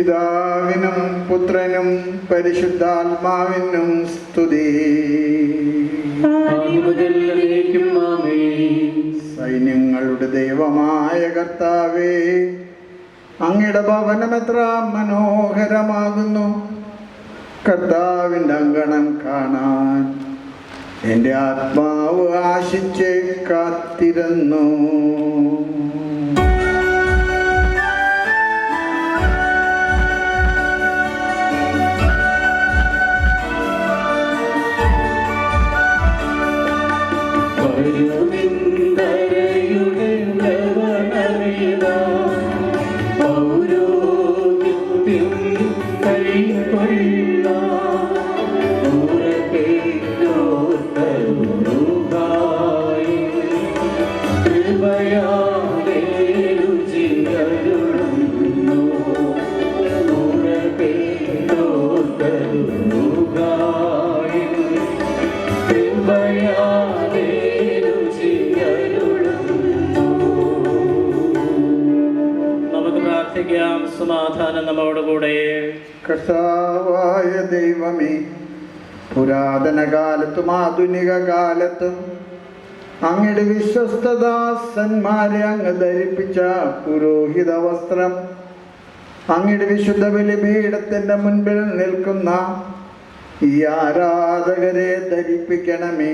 പിതാവിനും പുത്രനും പരിശുദ്ധാത്മാവിനും സ്തുതി. സൈന്യങ്ങളുടെ ദൈവമായ കർത്താവേ, അങ്ങയുടെ ഭവനം എത്ര മനോഹരമാകുന്നു. കർത്താവിൻ്റെ അങ്കണം കാണാൻ എൻ്റെ ആത്മാവ് ആശിച്ച് കാത്തിരുന്നു. സമാധാനം നമ്മോടുകൂടെ. കർത്താവായ ദൈവമേ, പുരാതന കാലത്തും ആധുനിക കാലത്തും അങ്ങയുടെ വിശ്വസ്തദാസന്മാരെ അങ്ങ് ധരിപ്പിച്ച പുരോഹിത വസ്ത്രം അങ്ങയുടെ വിശുദ്ധ ബലിപീഠത്തിൻ്റെ മുൻപിൽ നിൽക്കുന്ന ഈ ആരാധകരെ ധരിപ്പിക്കണമേ.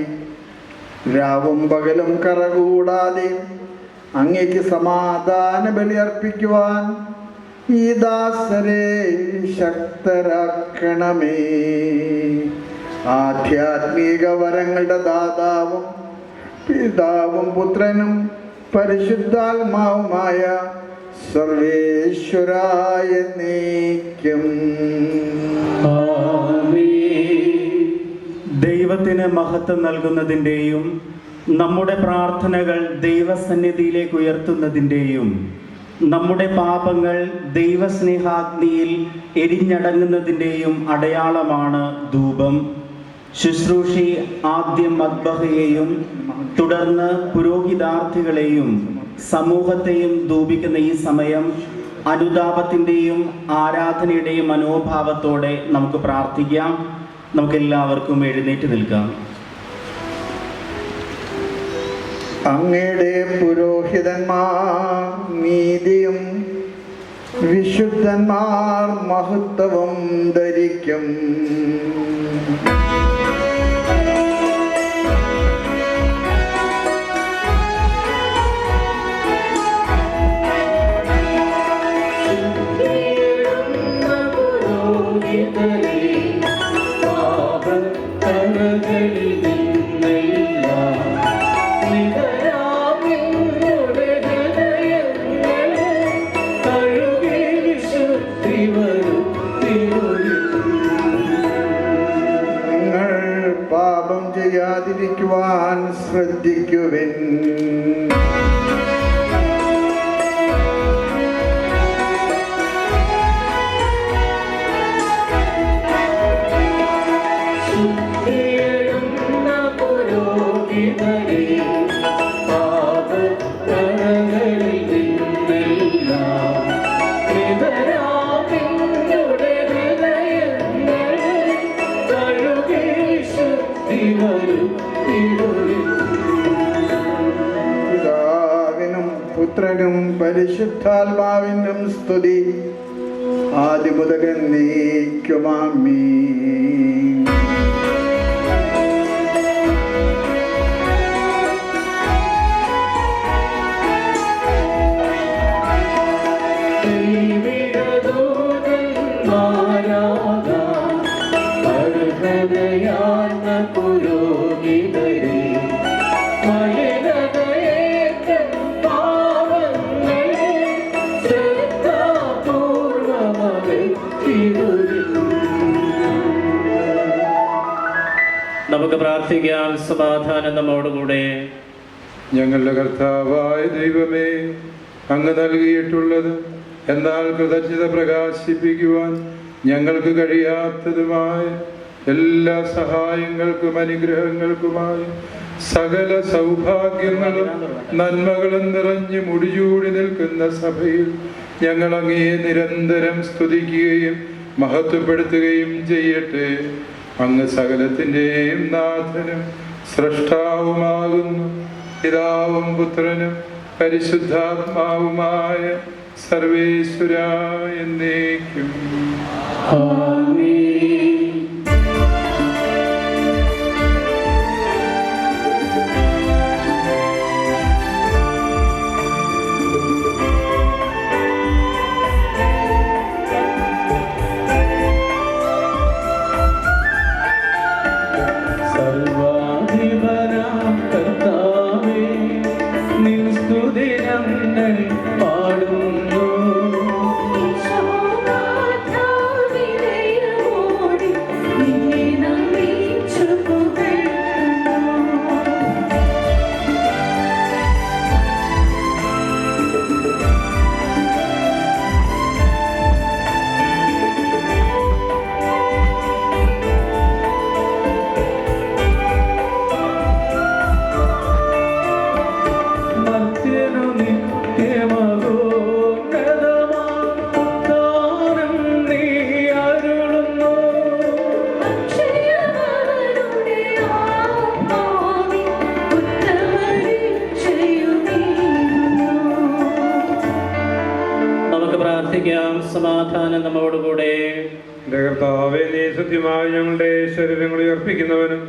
രാവും പകലും കറകൂടാതെ അങ്ങേക്ക് സമാധാന ബലി അർപ്പിക്കുവാൻ ഈ ദാസരെ ശക്തരാക്കണമേ. ആധ്യാത്മിക വരങ്ങളുടെ ദാതാവും പിതാവും പുത്രനും പരിശുദ്ധാത്മാവുമായ സർവേശ്വരായ നീക്കും. ദൈവത്തിന് മഹത്വം നൽകുന്നതിൻ്റെയും നമ്മുടെ പ്രാർത്ഥനകൾ ദൈവസന്നിധിയിലേക്ക് ഉയർത്തുന്നതിൻ്റെയും നമ്മുടെ പാപങ്ങൾ ദൈവസ്നേഹാഗ്നിയിൽ എരിഞ്ഞടങ്ങുന്നതിൻ്റെയും അടയാളമാണ് ധൂപം. ശുശ്രൂഷി ആദ്യം മദ്ബഹയെയും തുടർന്ന് പുരോഹിതാർത്ഥികളെയും സമൂഹത്തെയും ധൂപിക്കുന്ന ഈ സമയം അനുതാപത്തിൻ്റെയും ആരാധനയുടെയും മനോഭാവത്തോടെ നമുക്ക് പ്രാർത്ഥിക്കാം. നമുക്കെല്ലാവർക്കും എഴുന്നേറ്റ് നിൽക്കാം. അങ്ങയുടെ പുരോഹിതന്മാർ നീതിയും വിശുദ്ധന്മാർ മഹത്വവും ധരിക്കും. ചെയ്യാതിരിക്കുവാൻ ശ്രദ്ധിക്കുവിൻ. പിതാവിനും പുത്രനും പരിശുദ്ധാത്മാവിനും സ്തുതി, ആദ്യം മുതൽ എന്നേക്കും ആമേൻ. നമുക്ക് പ്രാർത്ഥിക്കാം. സമാധാനം നമ്മോടുകൂടെ. ഞങ്ങളുടെ കർത്താവായ ദൈവമേ, അങ്ങ് നൽകിയിട്ടുള്ളത് എന്നാൽ കൃതജ്ഞത പ്രകാശിപ്പിക്കുവാൻ ഞങ്ങൾക്ക് കഴിയാത്തതുമായ എല്ലാ സഹായങ്ങൾക്കും അനുഗ്രഹങ്ങൾക്കുമായി സകല സൗഭാഗ്യങ്ങളും നന്മകളും നിറഞ്ഞു മുടിചൂടി നിൽക്കുന്ന സഭയിൽ ഞങ്ങൾ അങ്ങയെ നിരന്തരം സ്തുതിക്കുകയും മഹത്വപ്പെടുത്തുകയും ചെയ്യട്ടെ. അങ്ങ് സകലത്തിൻ്റെയും നാഥനും സ്രഷ്ടാവുമാകുന്നു. പിതാവും പുത്രനും പരിശുദ്ധാത്മാവുമായ സർവേശ്വര എന്നേക്കും. സമാധാനം നമ്മോടുകൂടെ. കർത്താവേ, നീ സത്യമായി ഞങ്ങളുടെ ശരീരങ്ങളെ അർപ്പിക്കുന്നവനും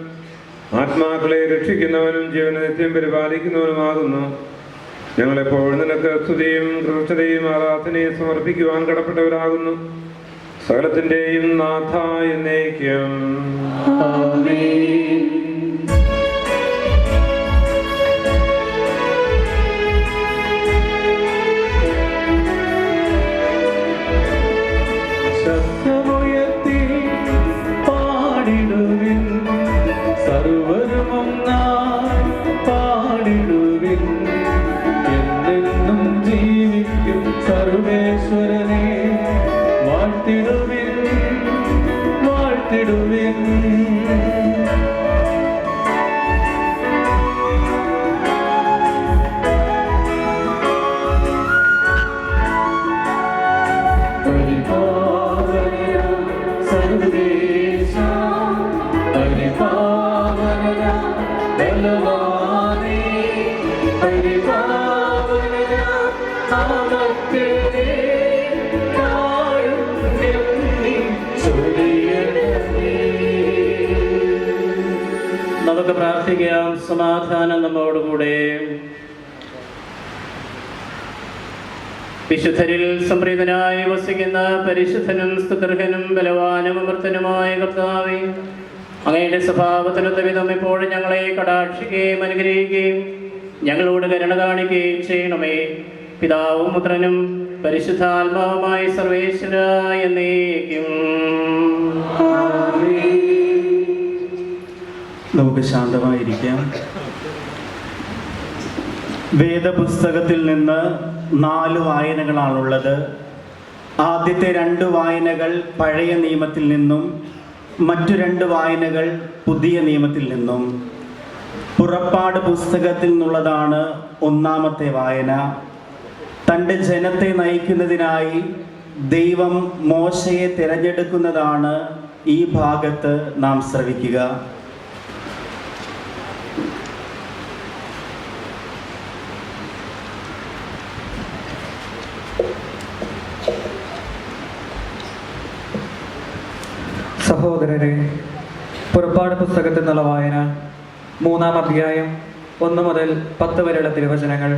ആത്മാക്കളെ രക്ഷിക്കുന്നവനും ജീവനെ നിത്യം പരിപാലിക്കുന്നവനുമാകുന്നു. ഞങ്ങളെപ്പോഴും നിനക്ക് സ്തുതിയും കൃതജ്ഞതയും ആരാധനയും സമർപ്പിക്കുവാൻ കടപ്പെട്ടവരാകുന്നു. സകലത്തിൻ്റെയും നാഥ എന്നേക്കും. നമുക്ക് പ്രാർത്ഥിക്കാം. സമാധാനം നമ്മോടുകൂടെ. വിശുദ്ധരിൽ സംപ്രീതനായി വസിക്കുന്ന പരിശുദ്ധനും സ്തുത്യർഹനും ബലവാനും അമർത്തനുമായ കർത്താവേ, അങ്ങയുടെ സ്വഭാവത്തിനൊത്ത വിധം എപ്പോഴും ഞങ്ങളെ കടാക്ഷിക്കുകയും അനുഗ്രഹിക്കുകയും ഞങ്ങളോട് കരുണ കാണിക്കുകയും ചെയ്യണമേ. പിതാവും പുത്രനും പരിശുദ്ധാത്മാവുമായ സർവേശ്വര എന്നേക്കും. നമുക്ക് ശാന്തമായിരിക്കാം. വേദപുസ്തകത്തിൽ നിന്ന് 4 വായനകളാണുള്ളത്. ആദ്യത്തെ 2 വായനകൾ പഴയ നിയമത്തിൽ നിന്നും മറ്റു 2 വായനകൾ പുതിയ നിയമത്തിൽ നിന്നും. പുറപ്പാട് പുസ്തകത്തിൽ നിന്നുള്ളതാണ് ഒന്നാമത്തെ വായന. തൻ്റെ ജനത്തെ നയിക്കുന്നതിനായി ദൈവം മോശയെ തിരഞ്ഞെടുക്കുന്നതാണ് ഈ ഭാഗത്ത് നാം ശ്രവിക്കുക. സഹോദരരെ, പുറപ്പാട് പുസ്തകത്തിൽ നിന്നുള്ള വായന 3-ാം അധ്യായം 1 മുതൽ 10 വരെയുള്ള തിരുവചനങ്ങൾ.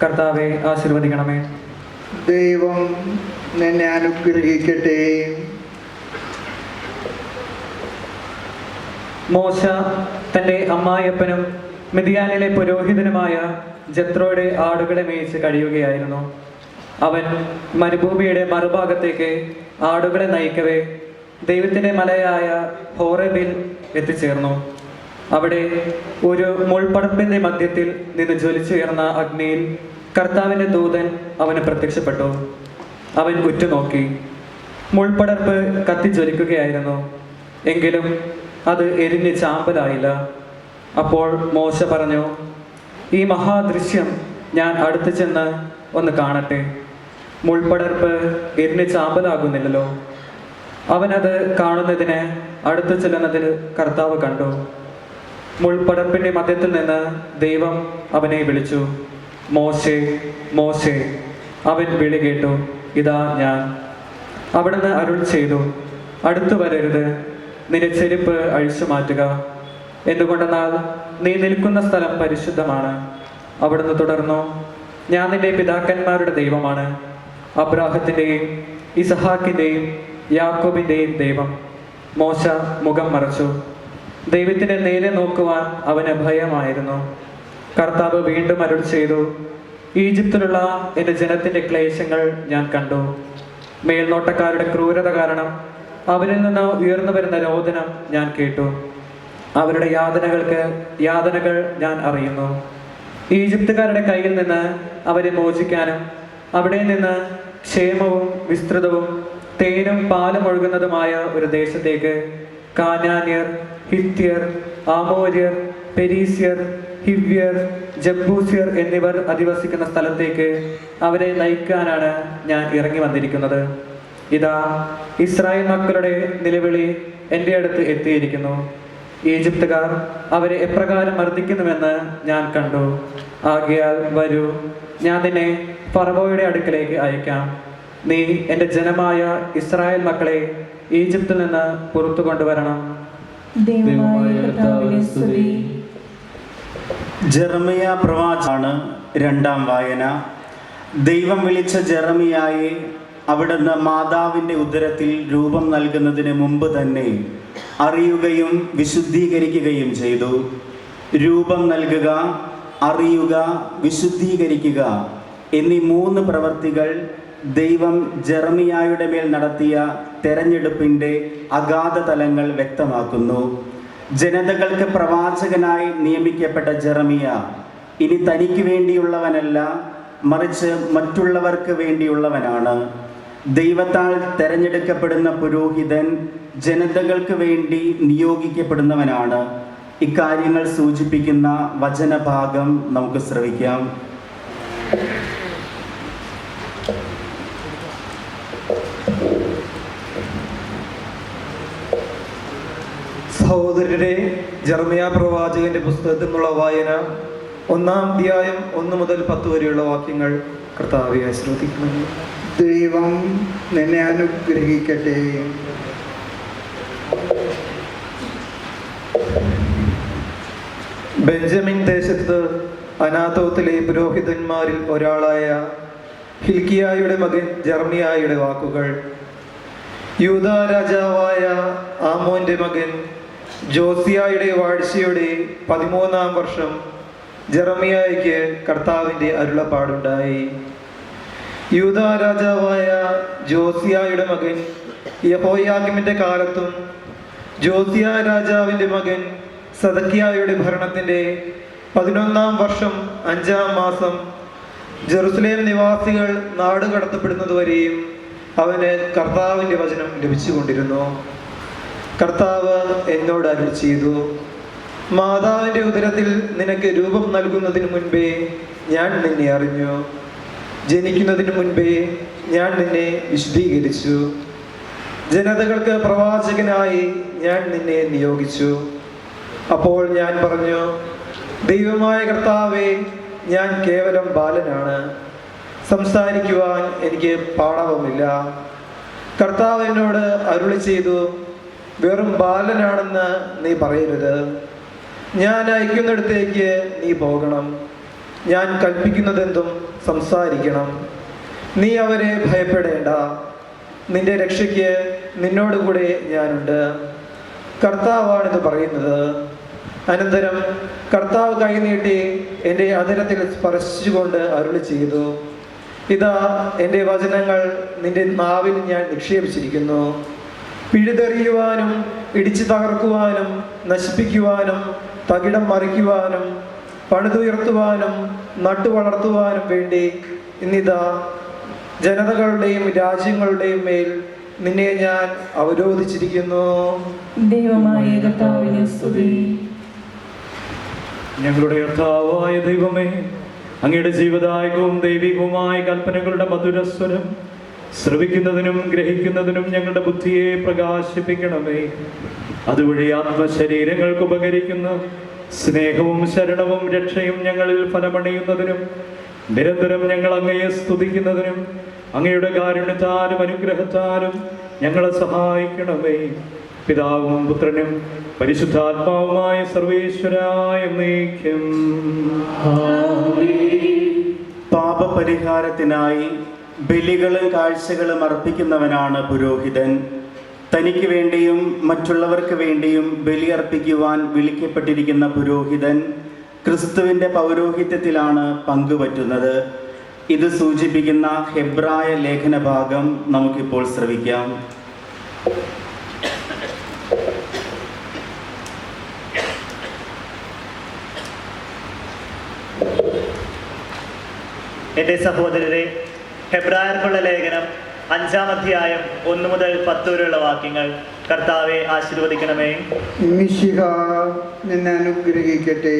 കർത്താവെ ആശീർവദിക്കണമേ. ദൈവം നിന്നെ അനുഗ്രഹിക്കട്ടെ. മോശ തൻ്റെ അമ്മായപ്പനും മിദ്യാനിലെ പുരോഹിതനുമായ ജത്രോയുടെ ആടുകളെ മേയിച്ച് കഴിയുകയായിരുന്നു. അവൻ മരുഭൂമിയുടെ മറുഭാഗത്തേക്ക് ആടുകളെ നയിക്കവേ ദൈവത്തിൻ്റെ മലയായ ഹോറേബിൽ എത്തിച്ചേർന്നു. അവിടെ ഒരു മുൾപടർപ്പിൻ്റെ മധ്യത്തിൽ നിന്ന് ജ്വലിച്ചുയർന്ന അഗ്നിയിൽ കർത്താവിൻ്റെ ദൂതൻ അവന് പ്രത്യക്ഷപ്പെട്ടു. അവൻ ഉറ്റുനോക്കി. മുൾപടർപ്പ് കത്തിജ്വലിക്കുകയായിരുന്നു, എങ്കിലും അത് എരിഞ്ഞ് ചാമ്പലായില്ല. അപ്പോൾ മോശ പറഞ്ഞു, ഈ മഹാദൃശ്യം ഞാൻ അടുത്ത് ചെന്ന് ഒന്ന് കാണട്ടെ. മുൾപടർപ്പ് എരിഞ്ഞ് ചാമ്പലാകുന്നില്ലല്ലോ. അവനത് കാണുന്നതിന് അടുത്തു ചെല്ലുന്നതിന് കർത്താവ് കണ്ടു. മുൾപടർപ്പിന്റെ മധ്യത്തിൽ നിന്ന് ദൈവം അവനെ വിളിച്ചു, മോശേ മോശേ. അവൻ വിളി കേട്ടു, ഇതാ ഞാൻ. അവിടുന്ന് അരുൾ ചെയ്തു, അടുത്തു വരരുത്, നിന്റെ ചെരുപ്പ് അഴിച്ചു മാറ്റുക, എന്തുകൊണ്ടെന്നാൽ നീ നിൽക്കുന്ന സ്ഥലം പരിശുദ്ധമാണ്. അവിടുന്ന് തുടർന്നു, ഞാൻ നിന്റെ പിതാക്കന്മാരുടെ ദൈവമാണ്, അബ്രാഹത്തിൻ്റെയും ഇസഹാക്കിൻ്റെയും യാക്കോബിൻ്റെയും ദൈവം. മോശ മുഖം മറച്ചു. ദൈവത്തിനെ നേരെ നോക്കുവാൻ അവന് ഭയമായിരുന്നു. കർത്താവ് വീണ്ടും അരുൾ ചെയ്തു, ഈജിപ്തിലുള്ള എൻ്റെ ജനത്തിൻ്റെ ക്ലേശങ്ങൾ ഞാൻ കണ്ടു. മേൽനോട്ടക്കാരുടെ ക്രൂരത കാരണം അവരിൽ നിന്ന് ഉയർന്നു വരുന്ന രോദനം ഞാൻ കേട്ടു. അവരുടെ യാതനകൾ ഞാൻ അറിയുന്നു. ഈജിപ്തുകാരുടെ കയ്യിൽ നിന്ന് അവരെ മോചിക്കാനും അവിടെ നിന്ന് ക്ഷേമവും വിസ്തൃതവും തേനും പാലും ഒഴുകുന്നതുമായ ഒരു ദേശത്തേക്ക് കാനാന്യർ, ഹിത്യർ, ആമോര്യർ, പെരീസ്യർ, ഹിവ്യർ, ജബൂസ്യർ എന്നിവർ അധിവസിക്കുന്ന സ്ഥലത്തേക്ക് അവരെ നയിക്കാനാണ് ഞാൻ ഇറങ്ങി വന്നിരിക്കുന്നത്. ഇതാ, ഇസ്രായേൽ മക്കളുടെ നിലവിളി എൻ്റെ അടുത്ത് എത്തിയിരിക്കുന്നു. ഈജിപ്തുകാർ അവരെ എപ്രകാരം മർദ്ദിക്കുന്നുവെന്ന് ഞാൻ കണ്ടു. ആകയാൽ വരൂ, ഞാൻ നിന്നെ ഫറവോയുടെ അടുക്കലേക്ക് അയക്കാം. നീ എൻ്റെ ജനമായ ഇസ്രായേൽ മക്കളെ ഈജിപ്തിൽ നിന്ന് പുറത്തു കൊണ്ടുവരണം. ജെറമിയ പ്രവാചകനാണ് രണ്ടാം വായന. ദൈവം വിളിച്ച ജെറമിയായെ അവിടുന്ന് മാതാവിൻ്റെ ഉദരത്തിൽ രൂപം നൽകുന്നതിന് മുമ്പ് തന്നെ അറിയുകയും വിശുദ്ധീകരിക്കുകയും ചെയ്തു. രൂപം നൽകുക, അറിയുക, വിശുദ്ധീകരിക്കുക എന്നീ 3 പ്രവൃത്തികൾ ദൈവം ജെറമിയായുടെ മേൽ നടത്തിയ തെരഞ്ഞെടുപ്പിൻ്റെ അഗാധ തലങ്ങൾ വ്യക്തമാക്കുന്നു. ജനതകൾക്ക് പ്രവാചകനായി നിയമിക്കപ്പെട്ട ജെറമിയ ഇനി തനിക്ക് വേണ്ടിയുള്ളവനല്ല, മറിച്ച് മറ്റുള്ളവർക്ക് വേണ്ടിയുള്ളവനാണ്. ദൈവത്താൽ തെരഞ്ഞെടുക്കപ്പെടുന്ന പുരോഹിതൻ ജനതകൾക്ക് വേണ്ടി നിയോഗിക്കപ്പെടുന്നവനാണ്. ഇക്കാര്യങ്ങൾ സൂചിപ്പിക്കുന്ന വചനഭാഗം നമുക്ക് ശ്രവിക്കാം. സഹോദരരെ, ജെറമിയ പ്രവാചകന്റെ പുസ്തകത്തിൽ നിന്നുള്ള വായന 1-ാം അധ്യായം 1 മുതൽ 10 വരെയുള്ള വാക്യങ്ങൾ കർത്താവെ ആശ്രവദിക്കുന്നു. ദൈവം നിന്നെ അനുഗ്രഹിക്കട്ടെ. ബെഞ്ചമിൻ ദേശത്ത് അനാഥോത്തിലെ പുരോഹിതന്മാരിൽ ഒരാളായ ഹിൽക്കിയായുടെ മകൻ ജെറമിയായുടെ വാക്കുകൾ. യൂദാ രാജാവായ ആമോന്റെ മകൻ ജോസിയായുടെ വാഴ്ചയുടെ 13-ാം വർഷം ജെറമിയായ്ക്ക് കർത്താവിൻ്റെ അരുളപ്പാടുണ്ടായി. യൂദാ രാജാവായ ജോസിയായുടെ മകൻ യഹോയാക്കിമിന്റെ കാലത്തും ജോസിയ രാജാവിൻ്റെ മകൻ സദക്കിയായുടെ ഭരണത്തിൻ്റെ 11-ാം വർഷം 5-ാം മാസം ജെറുസലേം നിവാസികൾ നാട് കടത്തപ്പെടുന്നതുവരെയും അവന് കർത്താവിൻ്റെ വചനം ലഭിച്ചുകൊണ്ടിരുന്നു. കർത്താവ് എന്നോട് അരുൾ ചെയ്തു, മാതാവിൻ്റെ ഉദരത്തിൽ നിനക്ക് രൂപം നൽകുന്നതിന് മുൻപേ ഞാൻ നിന്നെ അറിഞ്ഞു, ജനിക്കുന്നതിന് മുൻപേ ഞാൻ നിന്നെ വിശുദ്ധീകരിച്ചു. ജനതകൾക്ക് പ്രവാചകനായി ഞാൻ നിന്നെ നിയോഗിച്ചു. അപ്പോൾ ഞാൻ പറഞ്ഞു, ദൈവമായ കർത്താവേ, ഞാൻ കേവലം ബാലനാണ്, സംസാരിക്കുവാൻ എനിക്ക് പാടവമില്ല. കർത്താവ് എന്നോട് അരുളി ചെയ്തു, വെറും ബാലനാണെന്ന് നീ പറയരുത്. ഞാൻ അയക്കുന്നിടത്തേക്ക് നീ പോകണം. ഞാൻ കൽപ്പിക്കുന്നതെന്തും സംസാരിക്കണം. നീ അവരെ ഭയപ്പെടേണ്ട. നിന്റെ രക്ഷയ്ക്ക് നിന്നോടുകൂടെ ഞാനുണ്ട്. കർത്താവാണിത് പറയുന്നത്. അനന്തരം കർത്താവ് കൈനീട്ടി എൻ്റെ അധരത്തിൽ സ്പർശിച്ചുകൊണ്ട് അരുളി ചെയ്തു, ഇതാ എൻ്റെ വചനങ്ങൾ നിന്റെ നാവിൽ ഞാൻ നിക്ഷേപിച്ചിരിക്കുന്നു. പിഴുതെറിയുവാനും ഇടിച്ചു തകർക്കുവാനും നശിപ്പിക്കുവാനും തകിടം മറിക്കുവാനും പണിതുയർത്തുവാനും നട്ടുവളർത്തുവാനും വേണ്ടി ഇന്നിതാ ജനതകളുടെയും രാജ്യങ്ങളുടെയും മേൽ നിന്നെ ഞാൻ അവരോധിച്ചിരിക്കുന്നു. ദൈവമായ കർത്താവിനെ സ്തുതി. ഞങ്ങളുടെ കർത്താവായ ദൈവമേ, അങ്ങയുടെ ജീവദായകവും ദൈവികവുമായ കൽപ്പനകളുടെ മധുരസ്വരം ശ്രവിക്കുന്നതിനും ഗ്രഹിക്കുന്നതിനും ഞങ്ങളുടെ ബുദ്ധിയെ പ്രകാശിപ്പിക്കണമേ. അതുവഴി ആത്മശരീരങ്ങൾക്ക് ഉപകരിക്കുന്ന സ്നേഹവും ശരണവും രക്ഷയും ഞങ്ങളിൽ ഫലമണിയുന്നതിനും നിരന്തരം ഞങ്ങൾ അങ്ങയെ സ്തുതിക്കുന്നതിനും അങ്ങയുടെ കാരുണ്യത്താലും അനുഗ്രഹത്താലും ഞങ്ങളെ സഹായിക്കണമേ. പിതാവും പുത്രനും പരിശുദ്ധാത്മാവുമായ സർവേശ്വരായ എന്നേക്കും. പാപപരിഹാരത്തിനായി ബലികളും കാഴ്ചകളും അർപ്പിക്കുന്നവനാണ് പുരോഹിതൻ. തനിക്ക് വേണ്ടിയും മറ്റുള്ളവർക്ക് വേണ്ടിയും ബലിയർപ്പിക്കുവാൻ വിളിക്കപ്പെട്ടിരിക്കുന്ന പുരോഹിതൻ ക്രിസ്തുവിൻ്റെ പൗരോഹിത്യത്തിലാണ് പങ്കുപറ്റുന്നത്. ഇത് സൂചിപ്പിക്കുന്ന ഹെബ്രായ ലേഖന ഭാഗം നമുക്കിപ്പോൾ ശ്രവിക്കാം. എൻ്റെ സഹോദരരെ, ഹെബ്രായർക്കുള്ള ലേഖനം 5-ാം അധ്യായം 1 മുതൽ 10 വരെയുള്ള വാക്യങ്ങൾ കർത്താവെ ആശീർവദിക്കണമേ. മിശിഹ നിന്നെ അനുഗ്രഹിക്കട്ടെ.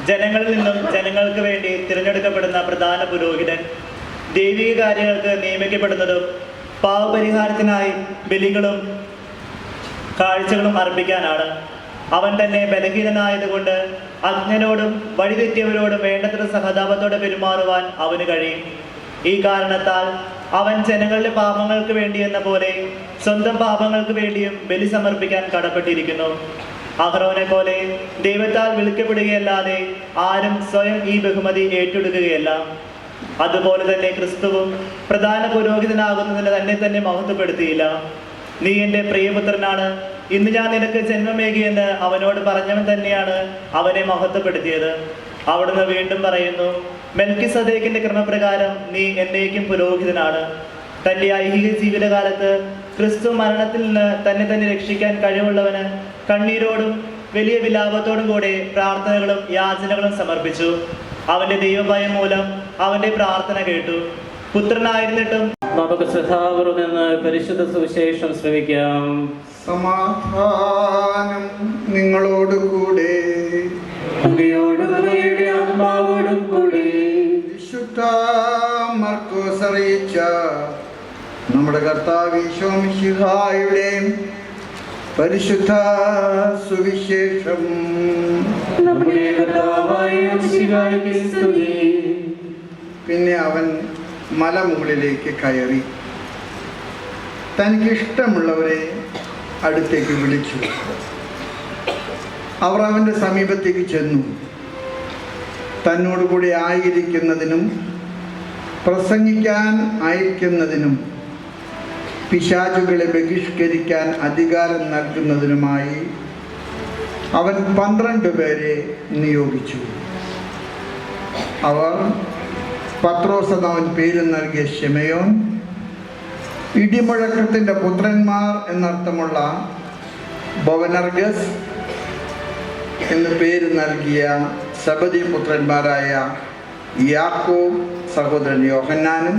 ജനങ്ങളിൽ നിന്നും ജനങ്ങൾക്ക് വേണ്ടി തിരഞ്ഞെടുക്കപ്പെടുന്ന പ്രധാന പുരോഹിതൻ ദൈവിക കാര്യങ്ങൾക്ക് നിയമിക്കപ്പെടുന്നതും പാവപരിഹാരത്തിനായി ബലികളും കാഴ്ചകളും അർപ്പിക്കാനാണ്. അവൻ തന്നെ ബലഹീനനായതുകൊണ്ട് അജ്ഞനോടും വഴിതെറ്റിയവരോടും വേണ്ടത്ര സഹതാപത്തോടെ പെരുമാറുവാൻ അവന് കഴിയും. ഈ കാരണത്താൽ അവൻ ജനങ്ങളുടെ പാപങ്ങൾക്ക് വേണ്ടി എന്ന പോലെ സ്വന്തം പാപങ്ങൾക്ക് വേണ്ടിയും ബലി സമർപ്പിക്കാൻ കടപ്പെട്ടിരിക്കുന്നു. അഹ്റോനെ പോലെ ദൈവത്താൽ വിളിക്കപ്പെടുകയല്ലാതെ ആരും സ്വയം ഈ ബഹുമതി ഏറ്റെടുക്കുകയല്ല. അതുപോലെ തന്നെ ക്രിസ്തുവും പ്രധാന പുരോഹിതനാകുന്നതിന് തന്നെ മഹത്വപ്പെടുത്തിയില്ല. നീ എൻ്റെ പ്രിയപുത്രനാണ്, ഇന്ന് ഞാൻ നിനക്ക് ജന്മമേകിയെന്ന് അവനോട് പറഞ്ഞവൻ തന്നെയാണ് അവനെ മഹത്വപ്പെടുത്തിയത്. അവിടുന്ന് വീണ്ടും പറയുന്നു, മെൽക്കിസദേക്കിന്റെ ക്രമപ്രകാരം നീ എന്നേക്കും പുരോഹിതനാണ്. തൻ്റെ ഐഹിക ജീവിതകാലത്ത് ക്രിസ്തു മരണത്തിൽ നിന്ന് തന്നെ രക്ഷിക്കാൻ കഴിവുള്ളവന് കണ്ണീരോടും വലിയ വിലാപത്തോടും കൂടെ പ്രാർത്ഥനകളും യാചനകളും സമർപ്പിച്ചു. അവന്റെ ദൈവഭയം മൂലം അവന്റെ പ്രാർത്ഥന കേട്ടു. പുത്രനായിരുന്നിട്ടും നമുക്ക് ശ്രദ്ധാപൂർവ്വം നിന്ന് പരിശുദ്ധ സുവിശേഷം ശ്രവിക്കാം. സമാധാനം നിങ്ങളോടുകൂടെ. വിശുദ്ധ മർക്കോസ് അറിയിച്ച നമ്മുടെ കർത്താവ് ഈശോ മിശിഹായുടെ പരിശുദ്ധ സുവിശേഷം. പിന്നെ അവൻ മലമുകളിലേക്ക് കയറി തനിക്കിഷ്ടമുള്ളവരെ അടുത്തേക്ക് വിളിച്ചു. അവർ അവൻ്റെ സമീപത്തേക്ക് ചെന്നു. തന്നോടുകൂടി ആയിരിക്കുന്നതിനും പ്രസംഗിക്കാൻ അയക്കുന്നതിനും പിശാചുകളെ ബഹിഷ്കരിക്കാൻ അധികാരം നൽകുന്നതിനുമായി അവൻ 12 പേരെ നിയോഗിച്ചു. അവർ പത്രോസ് എന്നവൻ പേര് നൽകിയ ശിമയോൻ, ഇടിമുഴക്കത്തിൻ്റെ പുത്രന്മാർ എന്നർത്ഥമുള്ള ബൊവനർഗസ് എന്ന് പേര് നൽകിയ സബദി പുത്രന്മാരായ യാക്കോബ്, സഹോദരൻ യോഹന്നാനും,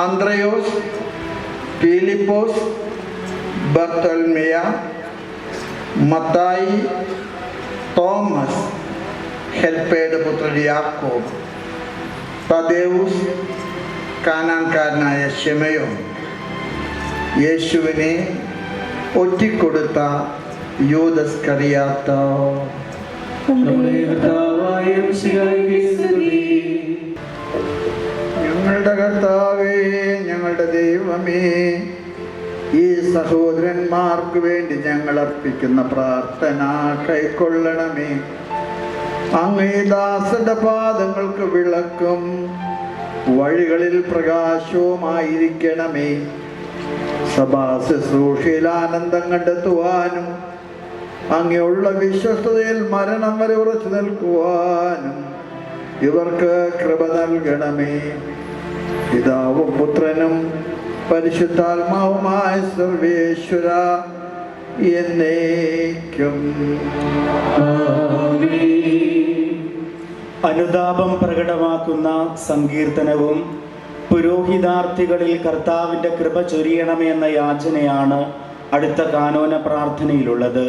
അന്ത്രയോസ്, ഫിലിപ്പോസ്, ബർത്തൽമിയ, മത്തായി, തോമസ്, ഹെൽപ്പയുടെ പുത്രൻ യാക്കോബ്, തദേവുസ്, കാനാൻകാരനായ ശിമയോൻ, യേശുവിനെ ഒറ്റിക്കൊടുത്ത യൂദസ്കറിയാത്ത. ഞങ്ങളുടെ കർത്താവേ, ഞങ്ങളുടെ ദൈവമേ, ഈ സഹോദരന്മാർക്ക് വേണ്ടി ഞങ്ങൾ അർപ്പിക്കുന്ന പ്രാർത്ഥന കൈക്കൊള്ളണമേ. അങ്ങേ ദാസന്റെ പാദങ്ങൾക്ക് വിളക്കും വഴികളിൽ പ്രകാശവുമായിരിക്കണമേ. സഭാ ശുശ്രൂഷയിൽ ആനന്ദം കണ്ടെത്തുവാനും അങ്ങയുള്ള വിശ്വസ്തതയിൽ മരണം വരെ ഉറച്ചു നിൽക്കുവാനും ഇവർക്ക് കൃപ നൽകണമേ. പിതാവും പുത്രനും പരിശുദ്ധാത്മാവുമായ സർവേശ്വര എന്നേക്കും. അനുതാപം പ്രകടമാക്കുന്ന സങ്കീർത്തനവും പുരോഹിതാർത്ഥികളിൽ കർത്താവിൻ്റെ കൃപ ചൊരിയണമെന്ന യാചനയാണ് അടുത്ത കാനോന പ്രാർത്ഥനയിലുള്ളത്.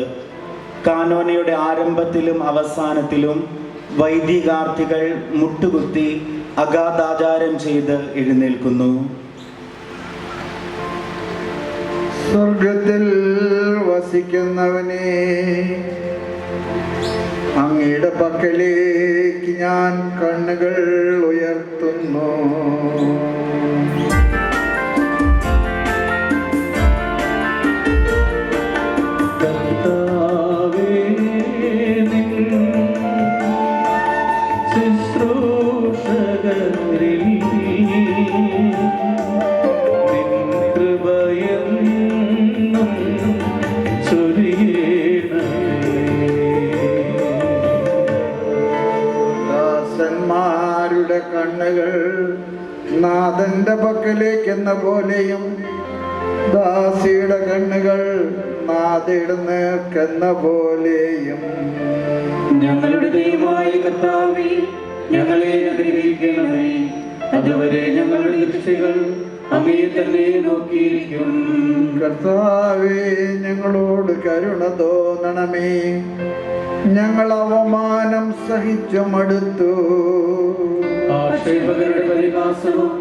കാനോനയുടെ ആരംഭത്തിലും അവസാനത്തിലും വൈദികാർത്ഥികൾ മുട്ടുകുത്തി അഗാധാചാരം ചെയ്ത് എഴുന്നേൽക്കുന്നു. സ്വർഗത്തിൽ വസിക്കുന്നവനെ, അങ്ങയുടെ പക്കലേക്ക് ഞാൻ കണ്ണുകൾ ഉയർത്തുന്നു. ദാസന്മാരുടെ കണ്ണുകൾ നാഥന്റെ പക്കലേക്കെന്ന പോലെയും ദാസിയുടെ കണ്ണുകൾ നാഥയുടെ നേർക്കെന്ന പോലെയും. ഞങ്ങളുടെ ദൈവമായ കർത്താവേ, ഞങ്ങളെ അനുഗ്രഹിക്കണമേ. അതുവരെ ഞങ്ങളുടെ ദൃഷ്ടികൾ അങ്ങയെ തന്നെ നോക്കിയിരിക്കും. കർത്താവേ, ഞങ്ങളോട് കരുണ തോന്നണമേ. ഞങ്ങൾ അവമാനം സഹിച്ചു മടുത്തു. ആക്ഷേപകരുടെ പരിഹാസവും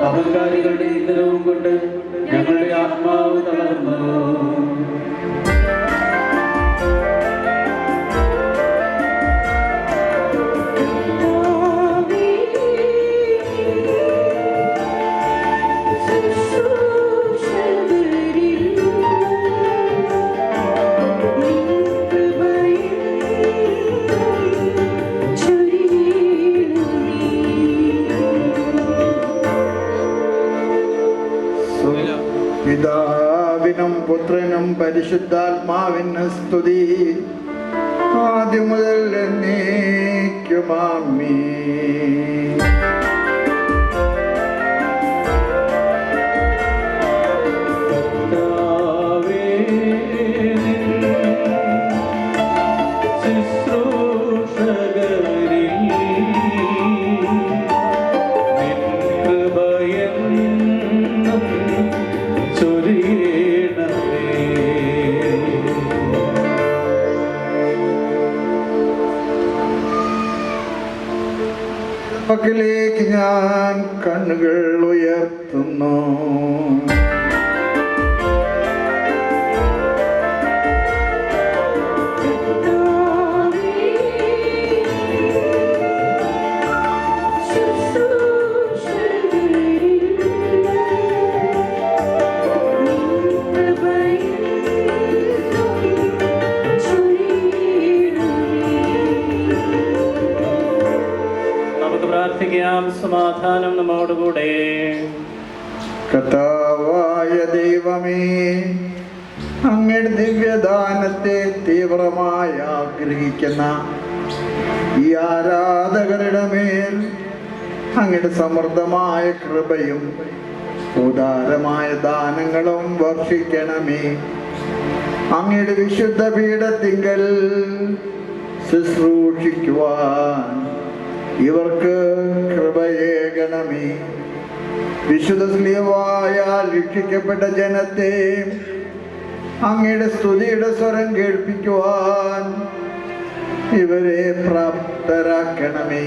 അഹങ്കാരികളുടെ നിന്ദനവും കൊണ്ട് ഞങ്ങളുടെ ആത്മാവ് തളർന്നു. പിതാവിനും പുത്രനും പരിശുദ്ധാത്മാവിന് സ്തുതി, ആദ്യം മുതൽ എന്നേക്കും ആമേൻ. പക്കലേക്ക് ഞാൻ കണ്ണുകൾ ഉയർത്തുന്നു. പ്രാർത്ഥിക്കാം. സമാധാനം നമ്മോടുകൂടെ. കർത്താവായ ദൈവമേ, അങ്ങയുടെ ദിവ്യദാനത്തെ തീവ്രമായി ആഗ്രഹിക്കുന്ന ഈ ആരാധകരുടെ മേൽ അങ്ങയുടെ സമൃദ്ധമായ കൃപയും ഉദാരമായ ദാനങ്ങളും വർഷിക്കണമേ. അങ്ങയുടെ വിശുദ്ധ പീഠത്തിങ്കൽ ശുശ്രൂഷിക്കുവാൻ ഇവർക്ക് കൃപയേകണമേ. വിശുദ്ധ സ്ലീവായാൽ രക്ഷിക്കപ്പെട്ട ജനത്തെ അങ്ങയുടെ സ്തുതിയുടെ സ്വരം കേൾപ്പിക്കുവാൻ ഇവരെ പ്രാപ്തരാക്കണമേ.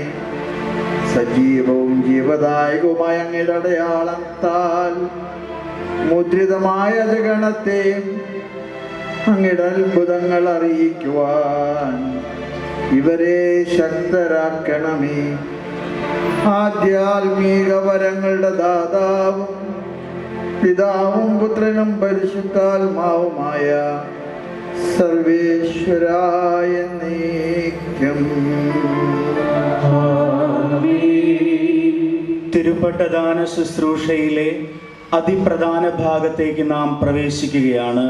സജീവവും ജീവദായകവുമായ അങ്ങയുടെ അടയാളത്താൽ മുദ്രിതമായ ജഗണത്തെ അങ്ങയുടെ അത്ഭുതങ്ങൾ അറിയിക്കുവാൻ ഇവരെ ശക്തരാക്കണമേ. ആധ്യാത്മിക വരങ്ങളുടെ ദാതാവും പിതാവും പുത്രനും പരിശുദ്ധാത്മാവുമായ സർവേശ്വരായ നീക്കം. തിരുപ്പട്ടദാന ശുശ്രൂഷയിലെ അതിപ്രധാന ഭാഗത്തേക്ക് നാം പ്രവേശിക്കുകയാണ്.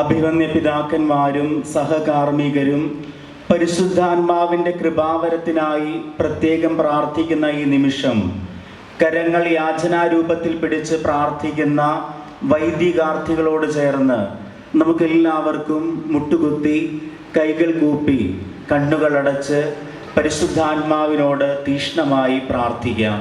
അഭിവന്യ പിതാക്കന്മാരും സഹകാർമ്മികരും പരിശുദ്ധാത്മാവിൻ്റെ കൃപാവരത്തിനായി പ്രത്യേകം പ്രാർത്ഥിക്കുന്ന ഈ നിമിഷം കരങ്ങൾ യാചനാരൂപത്തിൽ പിടിച്ച് പ്രാർത്ഥിക്കുന്ന വൈദികാർത്ഥികളോട് ചേർന്ന് നമുക്കെല്ലാവർക്കും മുട്ടുകുത്തി കൈകൾ കൂപ്പി കണ്ണുകളടച്ച് പരിശുദ്ധാത്മാവിനോട് തീക്ഷ്ണമായി പ്രാർത്ഥിക്കാം.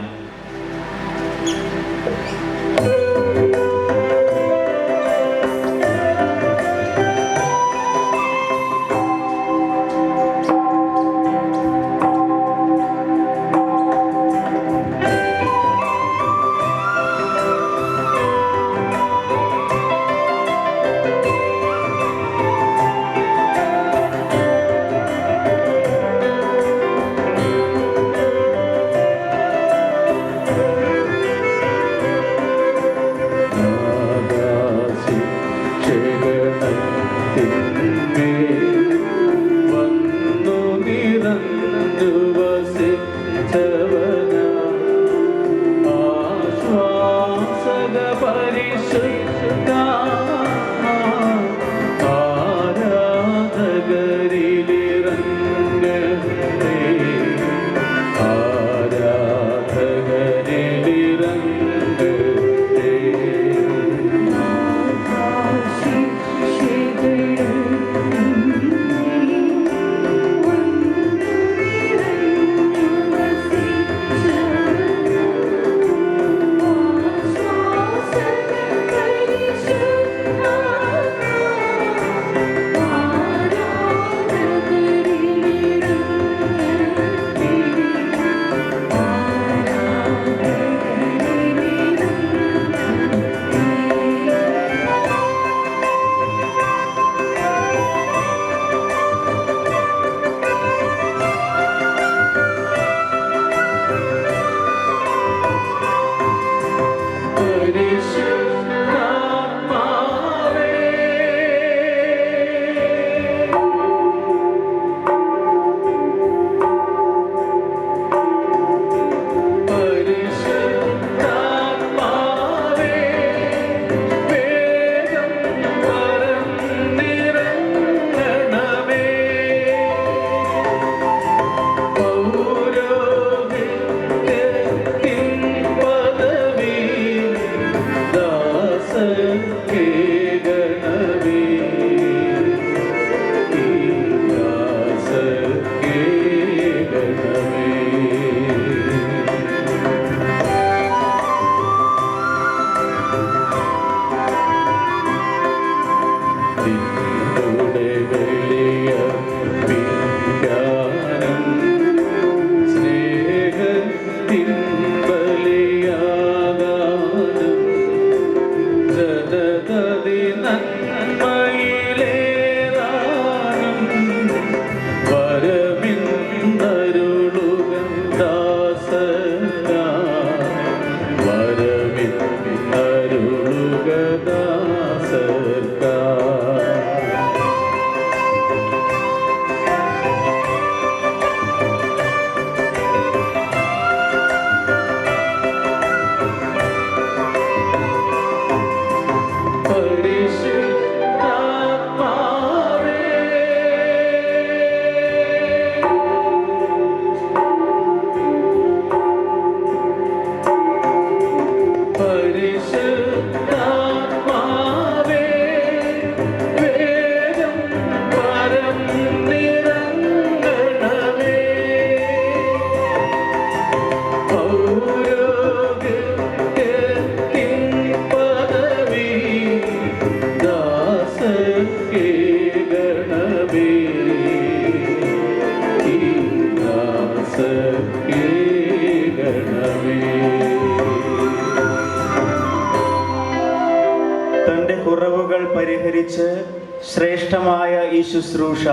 ശുശ്രൂഷ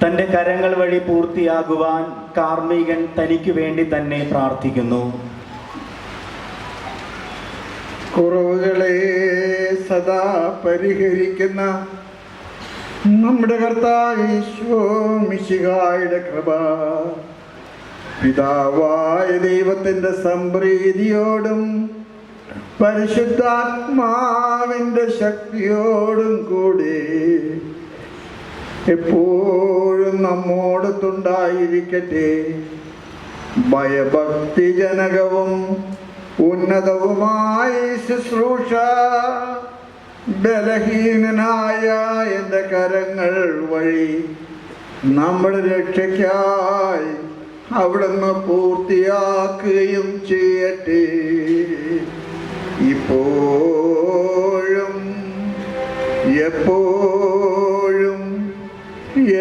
തൻ്റെ കരങ്ങൾ വഴി പൂർത്തിയാകുവാൻ കാർമ്മികൻ തനിക്ക് വേണ്ടി തന്നെ പ്രാർത്ഥിക്കുന്നു. കുറവുകളെ സദാ പരിഹരിക്കുന്ന നമ്മുടെ കർത്താവ് ഈശോ മിശിഹായുടെ കൃപ പിതാവായ ദൈവത്തിൻ്റെ സംപ്രീതിയോടും പരിശുദ്ധാത്മാവിൻ്റെ ശക്തിയോടും കൂടി എപ്പോഴും നമ്മോടൊത്തുണ്ടായിരിക്കട്ടെ. ഭയഭക്തിജനകവും ഉന്നതവുമായ ശുശ്രൂഷ ബലഹീനനായ എൻ്റെ കരങ്ങൾ വഴി നമ്മുടെ രക്ഷയ്ക്കായി അവിടുന്ന് പൂർത്തിയാക്കുകയും ചെയ്യട്ടെ. ഇപ്പോഴും എപ്പോഴും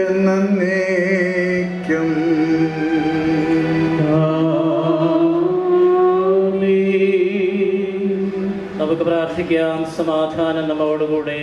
എന്നേക്കും. നമുക്ക് പ്രാർത്ഥിക്കാം. സമാധാനം നമ്മോടുകൂടെ.